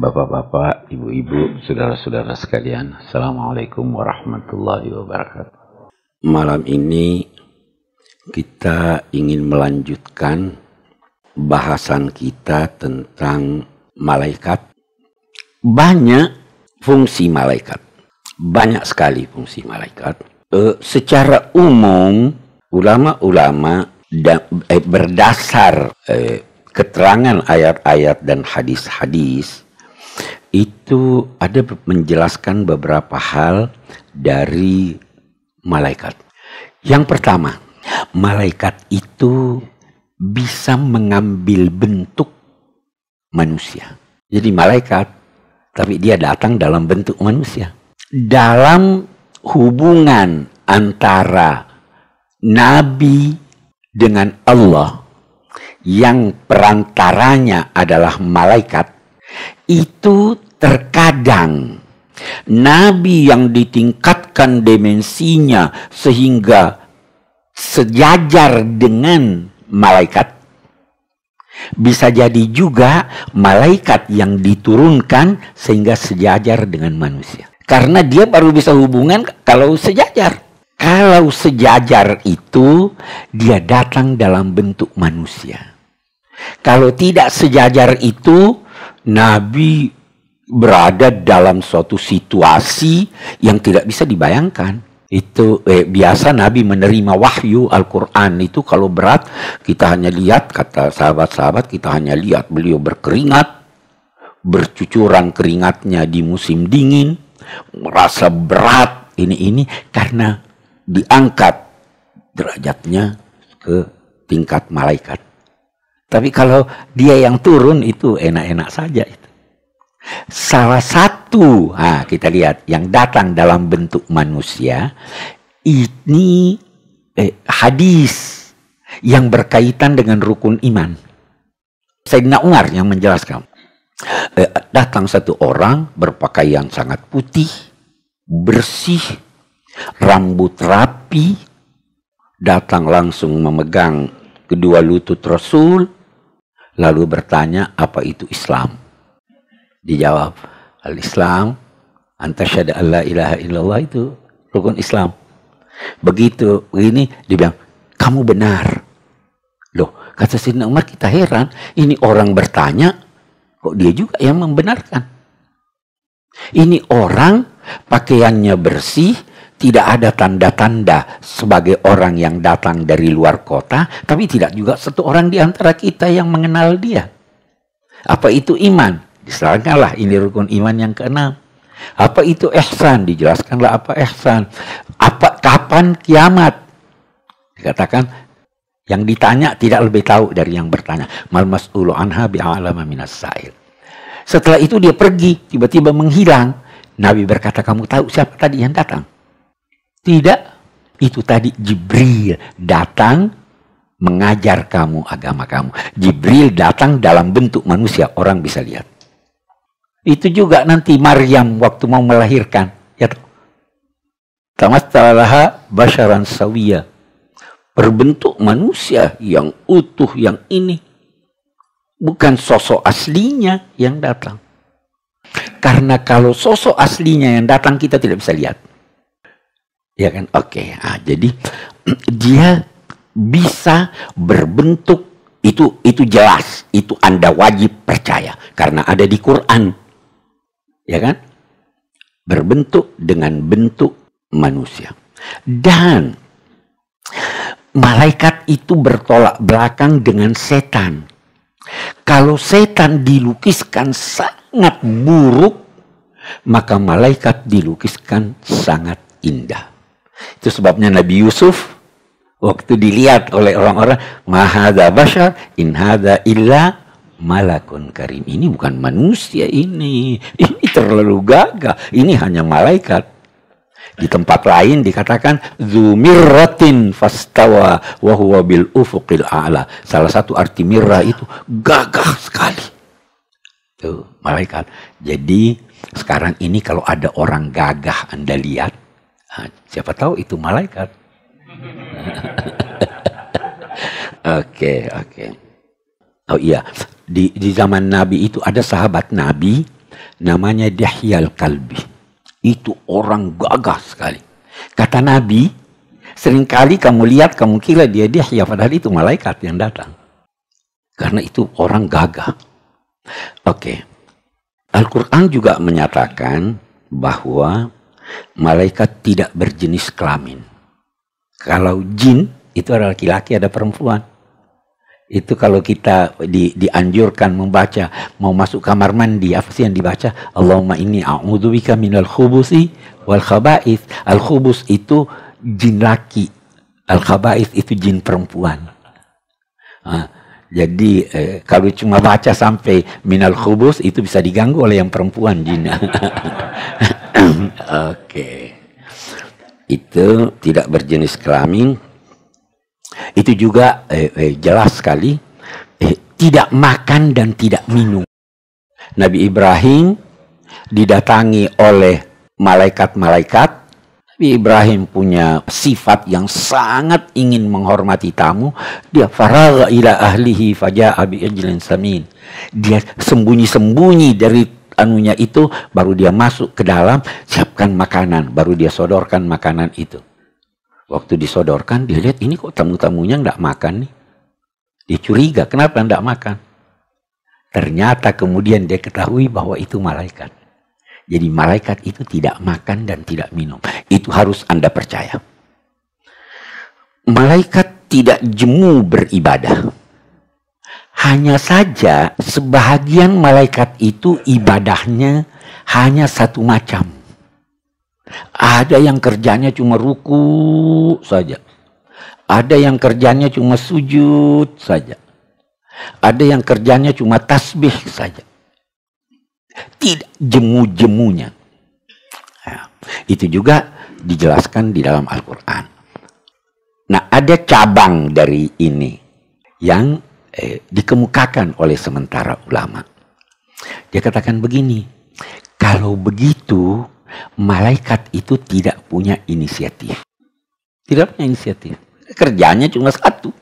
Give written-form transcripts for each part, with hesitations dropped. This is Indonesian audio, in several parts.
Bapak-bapak, ibu-ibu, saudara-saudara sekalian, Assalamualaikum warahmatullahi wabarakatuh. Malam ini kita ingin melanjutkan bahasan kita tentang malaikat. Banyak fungsi malaikat, banyak sekali fungsi malaikat. Secara umum, ulama-ulama berdasar keterangan ayat-ayat dan hadis-hadis itu ada menjelaskan beberapa hal dari malaikat. Yang pertama, malaikat itu bisa mengambil bentuk manusia. Jadi malaikat, tapi dia datang dalam bentuk manusia. Dalam hubungan antara Nabi dengan Allah, yang perantaranya adalah malaikat, itu terkadang Nabi yang ditingkatkan dimensinya sehingga sejajar dengan malaikat, bisa jadi juga malaikat yang diturunkan sehingga sejajar dengan manusia. Karena dia baru bisa hubungan kalau sejajar. Kalau sejajar itu dia datang dalam bentuk manusia. Kalau tidak sejajar itu, Nabi berada dalam suatu situasi yang tidak bisa dibayangkan. Itu biasa Nabi menerima wahyu Al-Quran itu kalau berat, kita hanya lihat, kata sahabat-sahabat, kita hanya lihat beliau berkeringat, bercucuran keringatnya di musim dingin, merasa berat ini karena diangkat derajatnya ke tingkat malaikat. Tapi kalau dia yang turun itu enak-enak saja itu. Salah satu, kita lihat yang datang dalam bentuk manusia ini hadis yang berkaitan dengan rukun iman. Sayyidina Umar yang menjelaskan. Datang satu orang berpakaian sangat putih, bersih, rambut rapi, datang langsung memegang kedua lutut Rasul, lalu bertanya, apa itu Islam? Dijawab, al-Islam anta syahada alla ilaha illallah, itu rukun Islam. Begitu ini dia bilang, kamu benar. Loh, kata Sayyidina Umar, kita heran, ini orang bertanya kok dia juga yang membenarkan. Ini orang pakaiannya bersih, tidak ada tanda-tanda sebagai orang yang datang dari luar kota, tapi tidak juga satu orang di antara kita yang mengenal dia. Apa itu iman? Dijelaskanlah ini rukun iman yang keenam. Apa itu ihsan? Dijelaskanlah apa ihsan. Kapan kiamat? Dikatakan yang ditanya tidak lebih tahu dari yang bertanya. Mal mas'ulu anha bi'alama minas sa'il. Setelah itu dia pergi, tiba-tiba menghilang. Nabi berkata, kamu tahu siapa tadi yang datang? Tidak, itu tadi Jibril datang mengajar kamu agama kamu. Jibril datang dalam bentuk manusia, orang bisa lihat. Itu juga nanti Maryam waktu mau melahirkan, ya tahu. Tamassalaha basyaran sawiyya. Berbentuk manusia yang utuh, yang ini. Bukan sosok aslinya yang datang. Karena kalau sosok aslinya yang datang kita tidak bisa lihat. Ya kan? Oke. Jadi dia bisa berbentuk, itu jelas, itu Anda wajib percaya karena ada di Quran. Ya kan? Berbentuk dengan bentuk manusia. Dan malaikat itu bertolak belakang dengan setan. Kalau setan dilukiskan sangat buruk, maka malaikat dilukiskan sangat indah. Itu sebabnya Nabi Yusuf waktu dilihat oleh orang-orang, ma hadza bashar in hadza illa malakun karim. Ini bukan manusia ini terlalu gagah, ini hanya malaikat. Di tempat lain dikatakan zumirratin fastawa wa huwa bil ufuqil a'la. Salah satu arti mirrah itu gagah sekali. Tuh, malaikat. Jadi sekarang ini kalau ada orang gagah Anda lihat, siapa tahu itu malaikat. Oke. Oh iya, di zaman Nabi itu ada sahabat Nabi namanya Dihya al-Kalbi. Itu orang gagah sekali. Kata Nabi, seringkali kamu lihat, kamu kira dia Dihya, padahal itu malaikat yang datang. Karena itu orang gagah. Oke. Al-Quran juga menyatakan bahwa malaikat tidak berjenis kelamin. Kalau jin, itu ada laki-laki, ada perempuan. Itu kalau kita dianjurkan membaca, mau masuk kamar mandi, apa sih yang dibaca? Allahumma inni a'udzubika minal khubusi wal khaba'ith. Al-khubus itu jin laki, al-khaba'ith itu jin perempuan. Jadi kalau cuma baca sampai minal khubus, itu bisa diganggu oleh yang perempuan jin. Oke. Itu tidak berjenis kelamin. Itu juga jelas sekali tidak makan dan tidak minum. Nabi Ibrahim didatangi oleh malaikat-malaikat. Nabi Ibrahim punya sifat yang sangat ingin menghormati tamu. Dia faragha ila ahlihi faja'a bi ajlin samin. Dia sembunyi-sembunyi dari anunya itu, baru dia masuk ke dalam, siapkan makanan, baru dia sodorkan makanan itu. Waktu disodorkan, dia lihat ini kok tamu-tamunya nggak makan nih. Dia curiga, kenapa nggak makan? Ternyata kemudian dia ketahui bahwa itu malaikat. Jadi malaikat itu tidak makan dan tidak minum. Itu harus Anda percaya. Malaikat tidak jemu beribadah. Hanya saja sebahagian malaikat itu ibadahnya hanya satu macam. Ada yang kerjanya cuma ruku saja. Ada yang kerjanya cuma sujud saja. Ada yang kerjanya cuma tasbih saja. Tidak jemu-jemunya. Nah, itu juga dijelaskan di dalam Al-Quran. Nah, ada cabang dari ini yang dikemukakan oleh sementara ulama. Dia katakan begini, kalau begitu malaikat itu tidak punya inisiatif. Tidak punya inisiatif. Kerjanya cuma satu.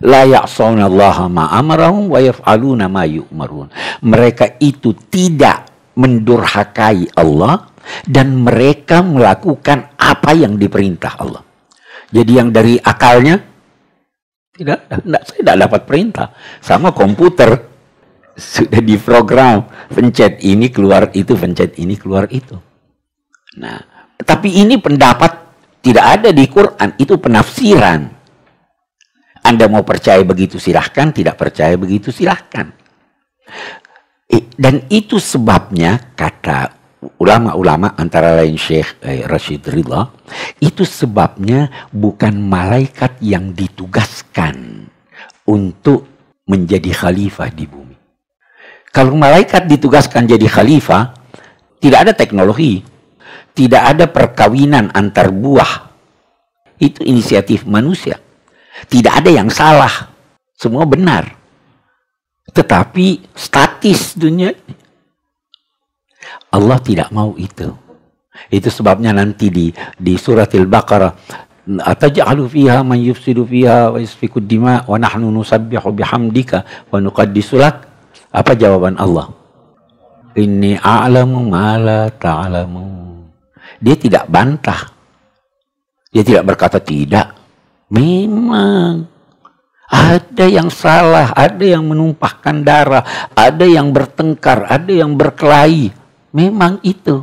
La ya'sawnallaha ma'amarahum wa yaf'aluna ma yu'marun. Mereka itu tidak mendurhakai Allah dan mereka melakukan apa yang diperintah Allah. Jadi yang dari akalnya saya tidak dapat perintah. Sama komputer. Sudah diprogram, pencet ini keluar itu, pencet ini keluar itu. Nah, tapi ini pendapat tidak ada di Quran, itu penafsiran. Anda mau percaya begitu silahkan, tidak percaya begitu silahkan. Dan itu sebabnya kata ulama-ulama antara lain Syekh Rashid Ridha, itu sebabnya bukan malaikat yang ditugaskan untuk menjadi khalifah di bumi. Kalau malaikat ditugaskan jadi khalifah, tidak ada teknologi, tidak ada perkawinan antar buah. Itu inisiatif manusia. Tidak ada yang salah, semua benar. Tetapi statis dunia, Allah tidak mau itu. Itu sebabnya nanti di surat Al-Baqarah, ataj'alu fiha man yufsidu fiha wa yasfiku dima wa nahnu nusabbihu bihamdika wa nuqaddisu lak. Apa jawaban Allah? Inni a'lamu ma la ta'lamun. Dia tidak bantah. Dia tidak berkata tidak. Memang ada yang salah, ada yang menumpahkan darah, ada yang bertengkar, ada yang berkelahi. Memang itu.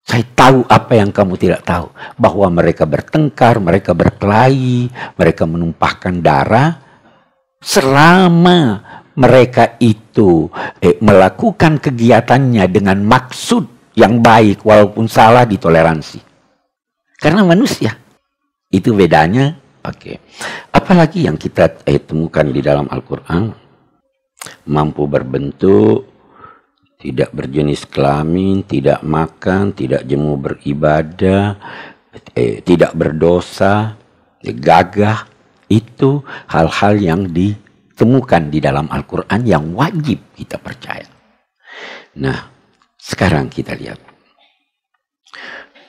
Saya tahu apa yang kamu tidak tahu. Bahwa mereka bertengkar, mereka berkelahi, mereka menumpahkan darah. Selama mereka itu melakukan kegiatannya dengan maksud yang baik, walaupun salah ditoleransi. Karena manusia. Itu bedanya. Oke. Apalagi yang kita temukan di dalam Al-Quran. Mampu berbentuk, tidak berjenis kelamin, tidak makan, tidak jemu beribadah, tidak berdosa, gagah. Itu hal-hal yang ditemukan di dalam Al-Quran yang wajib kita percaya. Nah, sekarang kita lihat.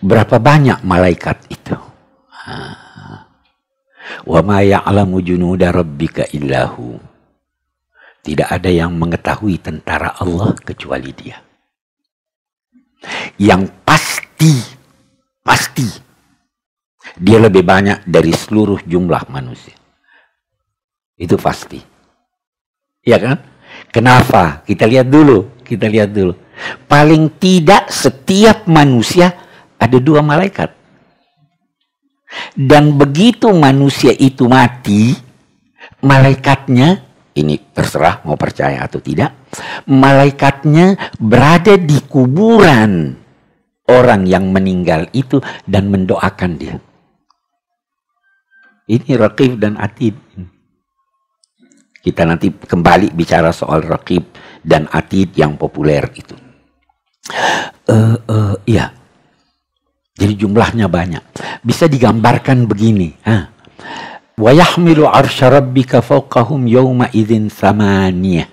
Berapa banyak malaikat itu? Wa ma ya'lamu junuda rabbika illahu. Tidak ada yang mengetahui tentara Allah kecuali Dia. Yang pasti, Dia lebih banyak dari seluruh jumlah manusia. Itu pasti. Ya kan? Kenapa? Kita lihat dulu. Paling tidak setiap manusia ada 2 malaikat. Dan begitu manusia itu mati, malaikatnya, ini terserah mau percaya atau tidak, malaikatnya berada di kuburan orang yang meninggal itu dan mendoakan dia. Ini Raqib dan Atid. Kita nanti kembali bicara soal Raqib dan Atid yang populer itu. Iya. Jadi jumlahnya banyak. Bisa digambarkan begini. Wa yahmilu arsya rabbika fawqahum yawma idzin samaniyah.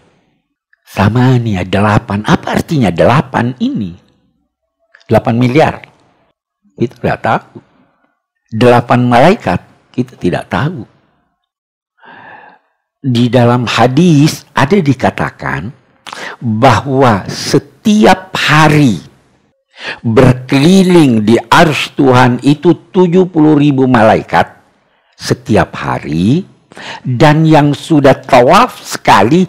Samaniyah 8. Apa artinya 8 ini? 8 miliar. Kita tidak tahu. 8 malaikat kita tidak tahu. Di dalam hadis ada dikatakan bahwa setiap hari berkeliling di arsy Tuhan itu 70.000 malaikat setiap hari, dan yang sudah tawaf sekali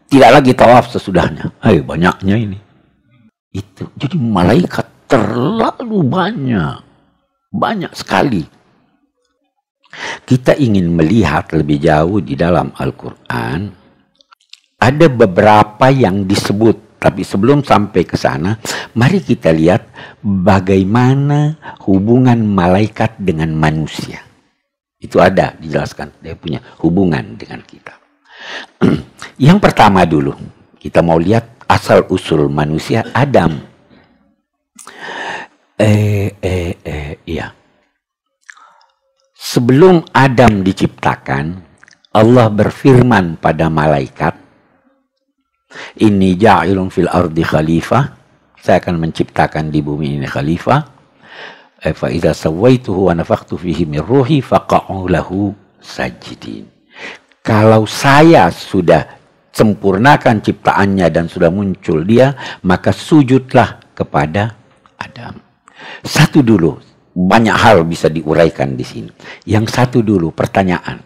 tidak lagi tawaf sesudahnya. Banyaknya ini. Itu. Jadi malaikat terlalu banyak sekali. Kita ingin melihat lebih jauh di dalam Al-Quran. Ada beberapa yang disebut, tapi sebelum sampai ke sana, mari kita lihat bagaimana hubungan malaikat dengan manusia. Itu ada dijelaskan, dia punya hubungan dengan kita. Yang pertama dulu, kita mau lihat asal usul manusia Adam. Iya. Sebelum Adam diciptakan, Allah berfirman pada malaikat, "Inni ja'ilun fil ardi khalifah." Saya akan menciptakan di bumi ini khalifah. Fa idza sawaituhu wa nafakhtu fihi min ruhi faqa'u lahu sajidin. Kalau saya sudah sempurnakan ciptaannya dan sudah muncul dia, maka sujudlah kepada Adam. Satu dulu, banyak hal bisa diuraikan di sini. Yang satu dulu, pertanyaan.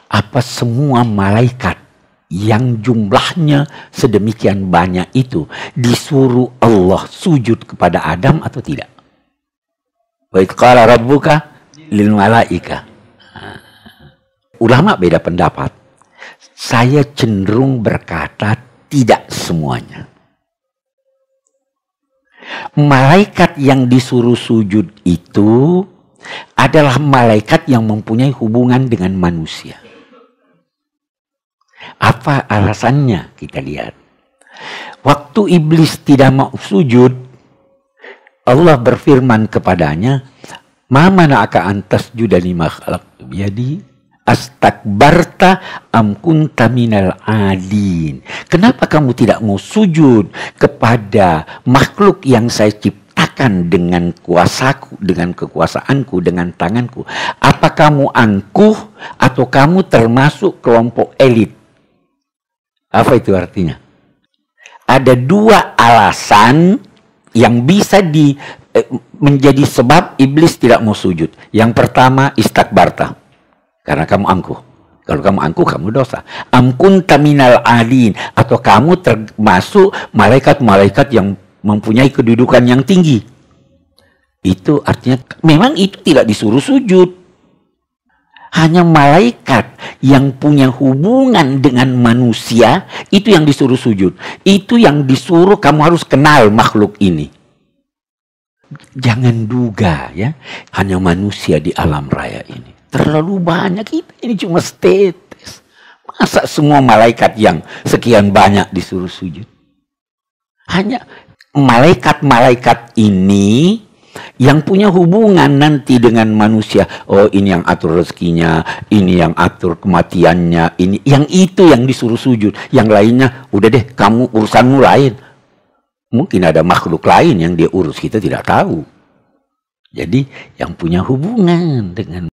Apa semua malaikat yang jumlahnya sedemikian banyak itu disuruh Allah sujud kepada Adam atau tidak? Wa idz qala rabbuka lil malaika. Ulama beda pendapat. Saya cenderung berkata tidak semuanya. Malaikat yang disuruh sujud itu adalah malaikat yang mempunyai hubungan dengan manusia. Apa alasannya? Kita lihat. Waktu iblis tidak mau sujud, Allah berfirman kepadanya, "Ma mana'aka an tasjuda lima khalaqtu biyadi? Astakbarta am kunta minal alin?" Kenapa kamu tidak mau sujud kepada makhluk yang saya ciptakan dengan kuasaku, dengan kekuasaanku, dengan tanganku? Apa kamu angkuh atau kamu termasuk kelompok elit? Apa itu artinya? Ada 2 alasan yang bisa menjadi sebab iblis tidak mau sujud. Yang pertama, istakbarta. Karena kamu angkuh. Kalau kamu angkuh, kamu dosa. Am kunta minal alin. Atau kamu termasuk malaikat-malaikat yang mempunyai kedudukan yang tinggi. Itu artinya, memang itu tidak disuruh sujud. Hanya malaikat yang punya hubungan dengan manusia, itu yang disuruh sujud. Itu yang disuruh kamu harus kenal makhluk ini. Jangan duga ya, hanya manusia di alam raya ini. Terlalu banyak, kita ini cuma status. Masa semua malaikat yang sekian banyak disuruh sujud? Hanya malaikat-malaikat ini yang punya hubungan nanti dengan manusia. Oh, ini yang atur rezekinya, ini yang atur kematiannya, ini yang itu yang disuruh sujud. Yang lainnya, udah deh, kamu urusanmu lain. Mungkin ada makhluk lain yang dia urus, kita tidak tahu. Jadi yang punya hubungan dengan